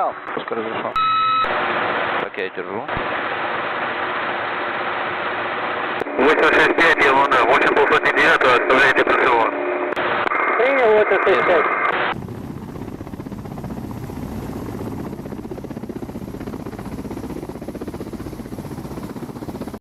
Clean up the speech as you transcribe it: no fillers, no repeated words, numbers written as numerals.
понял. Пускай разрешен. Так, я держу. 865, я Луна, 8 полсотни 9, оставляйте ПСО. Принял 865.